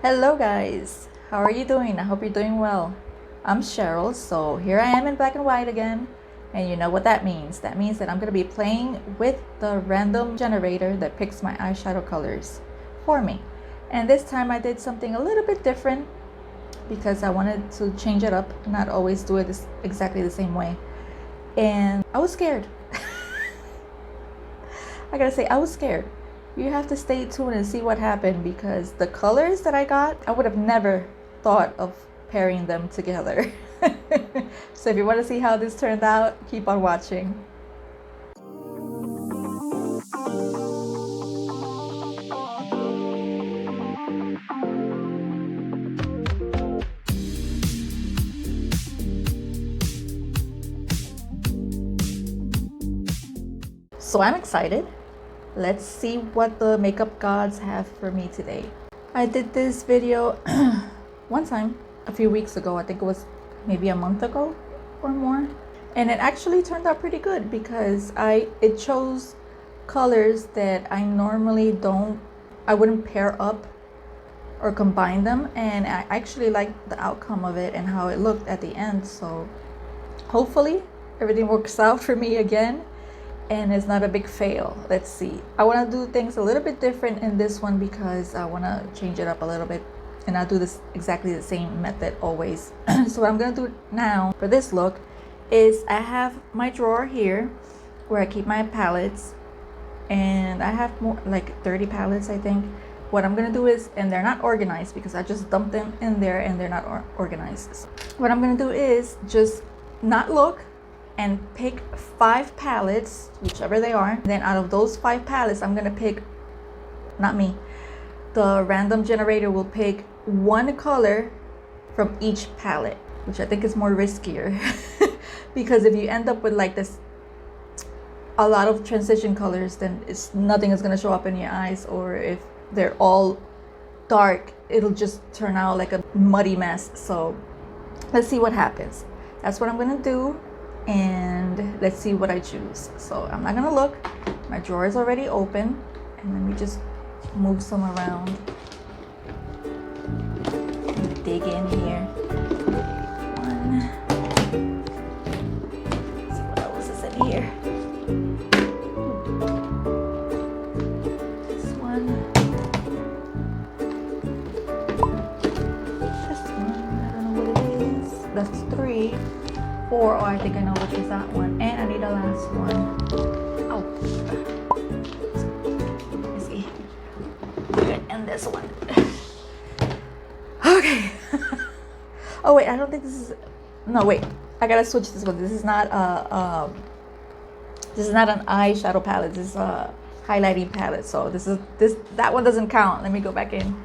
Hello guys, how are you doing? I hope you're doing well. I'm Cheryl, so here I am in black and white again, and you know what that means. That means that I'm going to be playing with the random generator that picks my eyeshadow colors for me. And this time I did something a little bit different because I wanted to change it up, not always do it exactly the same way. And I was scared. I gotta say, I was scared. You have to stay tuned and see what happened because the colors that I got, I would have never thought of pairing them together. So if you want to see how this turned out, keep on watching. So I'm excited. Let's see what the makeup gods have for me today. I did this video one time a few weeks ago. I think it was maybe a month ago or more. And it actually turned out pretty good because it chose colors that I normally I wouldn't pair up or combine them. And I actually liked the outcome of it and how it looked at the end. So hopefully everything works out for me again and it's not a big fail. Let's see. I want to do things a little bit different in this one because I want to change it up a little bit and not do this exactly the same method always. So what I'm going to do now for this look is I have my drawer here where I keep my palettes, and I have more like 30 palettes I think. What I'm going to do is, and they're not organized because I just dumped them in there and they're not organized. So what I'm going to do is just not look and pick 5 palettes, whichever they are. Then out of those 5 palettes, I'm gonna pick, not me, the random generator will pick one color from each palette, which I think is more riskier because if you end up with like this a lot of transition colors, then nothing is gonna show up in your eyes, or if they're all dark, it'll just turn out like a muddy mess. So let's see what happens. That's what I'm gonna do. And let's see what I choose. So I'm not gonna look. My drawer is already open, and let me just move some around. Dig in here. One. Let's see what else is in here. This one. This one. I don't know what it is. That's 3. 4. Oh, I think I know which is that one. And I need a last one. Oh. Let me see. Okay, and this one. Okay. Oh wait, I don't think this is. No, wait. I gotta switch this one. This is not an eyeshadow palette. This is a highlighting palette. So that one doesn't count. Let me go back in.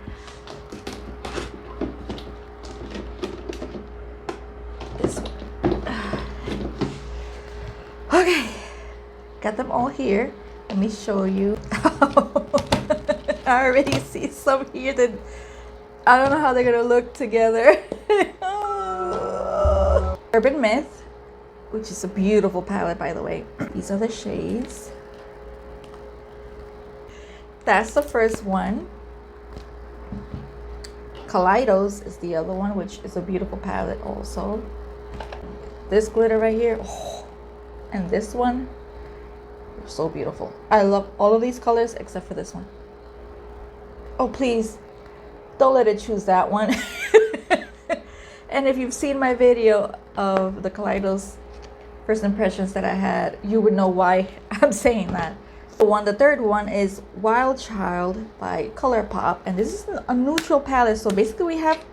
This one. Okay, got them all here. Let me show you. I already see some here that I don't know how they're gonna look together. Urban Myth, which is a beautiful palette, by the way. These are the shades. That's the first one. Kaleidos is the other one, which is a beautiful palette also. This glitter right here. Oh. And this one, so beautiful. I love all of these colors except for this one. Oh, please, don't let it choose that one. And if you've seen my video of the Kaleidos first impressions that I had, you would know why I'm saying that. The third one is Wild Child by ColourPop. And this is a neutral palette. So basically we have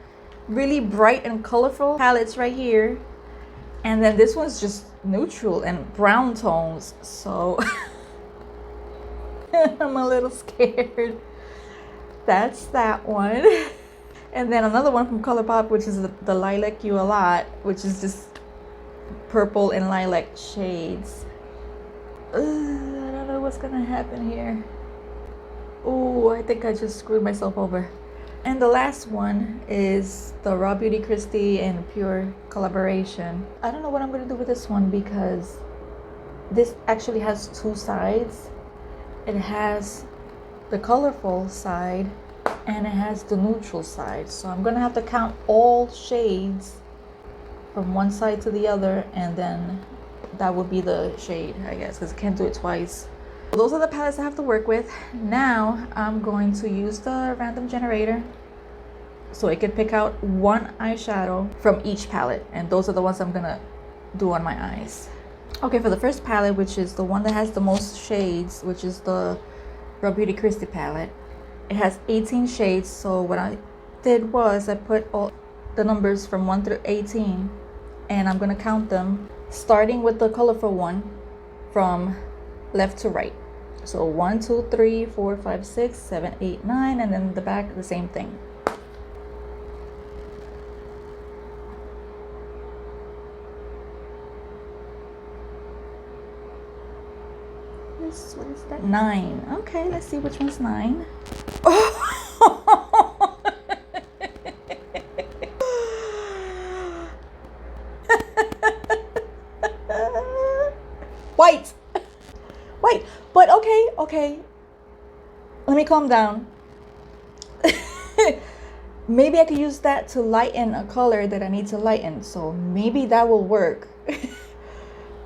really bright and colorful palettes right here. And then this one's just neutral and brown tones. So I'm a little scared. That's that one. And then another one from ColourPop, which is the Lilac You a Lot, which is just purple and lilac shades. I don't know what's gonna happen here. Oh, I think I just screwed myself over. And the last one is the Raw Beauty Christie and Pure collaboration. I don't know what I'm going to do with this one because this actually has 2 sides. It has the colorful side and it has the neutral side. So I'm gonna have to count all shades from one side to the other, and then that would be the shade, I guess, because I can't do it twice. Those are the palettes I have to work with. Now I'm going to use the random generator so it can pick out one eyeshadow from each palette, and those are the ones I'm gonna do on my eyes. Okay, for the first palette, which is the one that has the most shades, which is the Real Beauty Christie palette, it has 18 shades. So what I did was I put all the numbers from 1 through 18, and I'm gonna count them starting with the colorful one from left to right. So 1, 2, 3, 4, 5, 6, 7, 8, 9, and then the back the same thing. What is that? 9. Okay, let's see which one's 9. Oh! White. But okay. Let me calm down. Maybe I could use that to lighten a color that I need to lighten. So maybe that will work.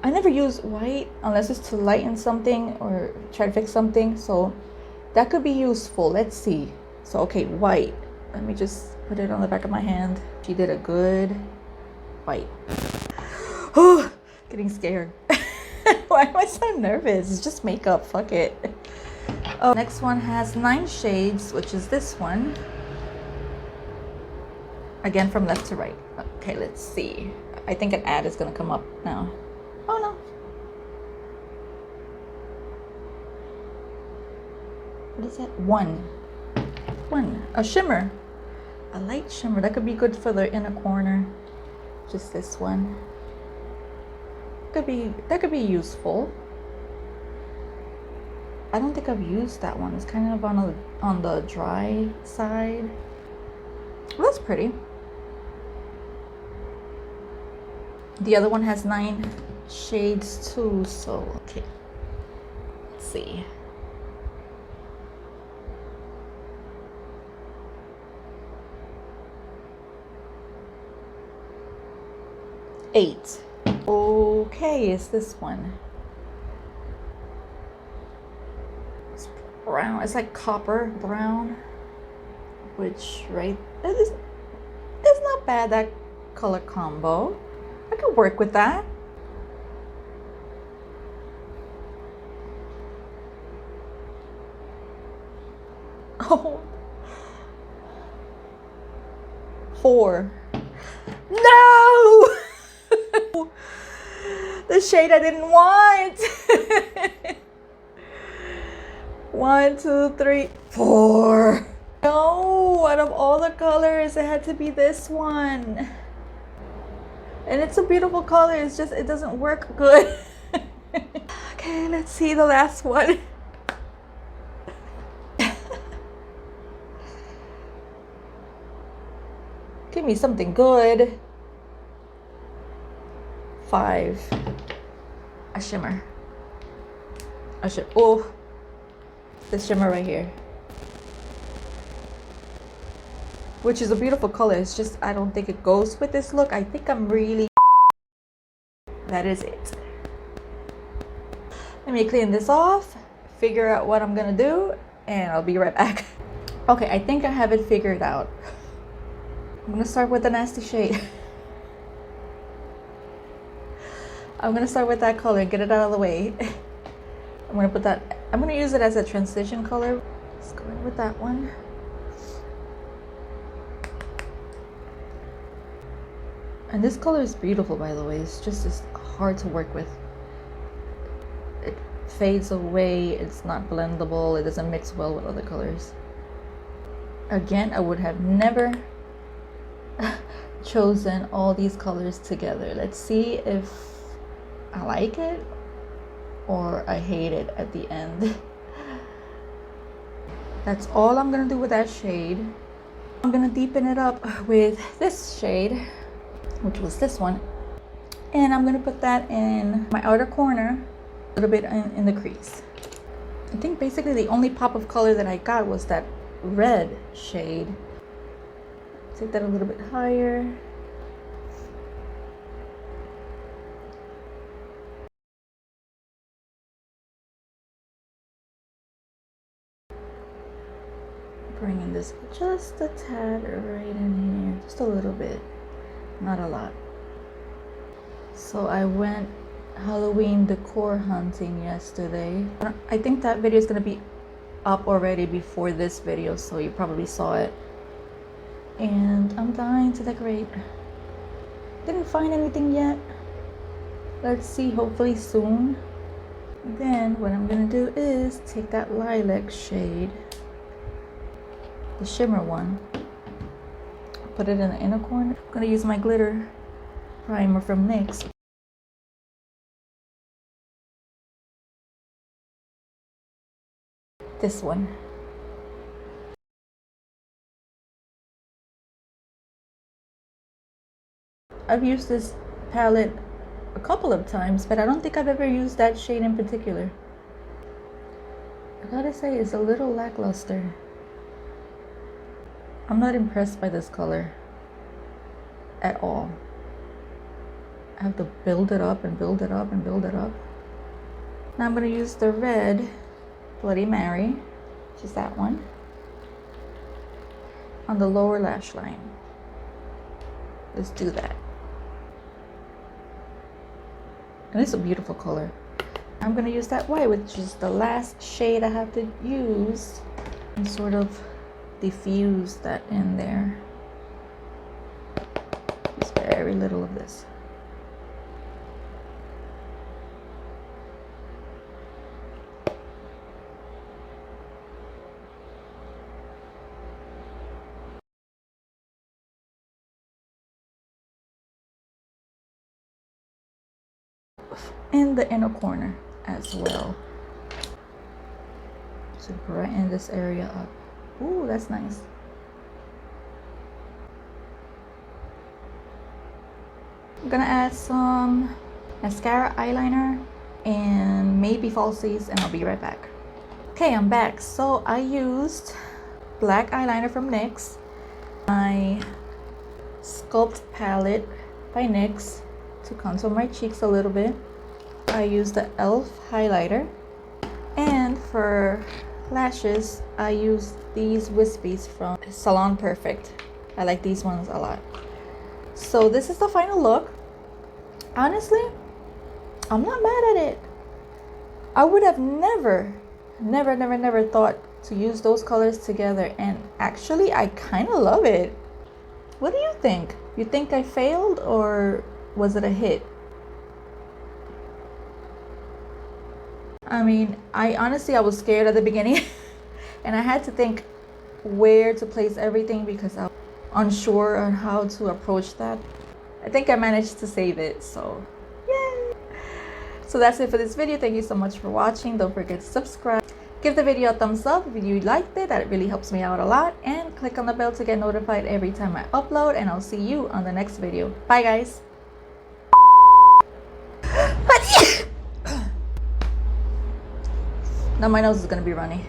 I never use white unless it's to lighten something or try to fix something. So that could be useful. Let's see. So, okay, white. Let me just put it on the back of my hand. She did a good white. Oh, getting scared. Why am I so nervous? It's just makeup. Fuck it. Oh, next one has 9 shades, which is this one. Again, from left to right. Okay, let's see. I think an ad is going to come up now. Oh no. What is that? 1. A shimmer. A light shimmer. That could be good for the inner corner. Just this one. That could be useful. I don't think I've used that one. It's kind of on the dry side. Well, that's pretty. The other one has 9 shades too, so okay. Let's see. Eight. Okay, it's this one. It's brown. It's like copper brown, which it's not bad, that color combo. I could work with that. Oh. 4. No! The shade I didn't want. 1, 2, 3, 4. No, out of all the colors, it had to be this one. And it's a beautiful color. It's just, it doesn't work good. Okay, let's see the last one. Give me something good. 5. A shimmer. Oh, the shimmer right here. Which is a beautiful color. It's just, I don't think it goes with this look. I think I'm really... That is it. Let me clean this off, figure out what I'm gonna do, and I'll be right back. Okay, I think I have it figured out. I'm gonna start with the nasty shade. I'm gonna start with that color and get it out of the way. I'm gonna use it as a transition color. Let's go in with that one. And this color is beautiful, by the way. It's hard to work with. It fades away. It's not blendable. It doesn't mix well with other colors. Again, I would have never chosen all these colors together. Let's see if I like it or I hate it at the end. That's all I'm gonna do with that shade. I'm gonna deepen it up with this shade, which was this one, and I'm gonna put that in my outer corner, a little bit in the crease. I think basically the only pop of color that I got was that red shade. Take that a little bit higher. Bringing this just a tad right in here, just a little bit, not a lot. So I went Halloween decor hunting yesterday. I think that video is gonna be up already before this video, so you probably saw it. And I'm dying to decorate. Didn't find anything yet. Let's see, hopefully soon. Then what I'm gonna do is take that lilac shade, the shimmer one, put it in the inner corner. I'm gonna use my glitter primer from NYX. This one. I've used this palette a couple of times, but I don't think I've ever used that shade in particular. I gotta say, it's a little lackluster. I'm not impressed by this color at all. I have to build it up and build it up and build it up. Now I'm gonna use the red Bloody Mary, which is that one, on the lower lash line. Let's do that. And it's a beautiful color. I'm gonna use that white, which is the last shade I have to use, and sort of diffuse that in there. Just very little of this. In the inner corner as well, to brighten this area up. Ooh, that's nice. I'm gonna add some mascara, eyeliner, and maybe falsies, and I'll be right back. Okay, I'm back. So I used black eyeliner from NYX, my Sculpt palette by NYX to contour my cheeks a little bit. I used the e.l.f. highlighter, and for lashes I used these wispies from Salon Perfect. I like these ones a lot. So this is the final look. Honestly, I'm not mad at it. I would have never thought to use those colors together, and actually I kind of love it. What do you think? You think I failed, or was it a hit? I mean, I was scared at the beginning and I had to think where to place everything because I was unsure on how to approach that. I think I managed to save it, so yay! So that's it for this video. Thank you so much for watching. Don't forget to subscribe. Give the video a thumbs up if you liked it. That really helps me out a lot. And click on the bell to get notified every time I upload. And I'll see you on the next video. Bye, guys. Now my nose is gonna be runny.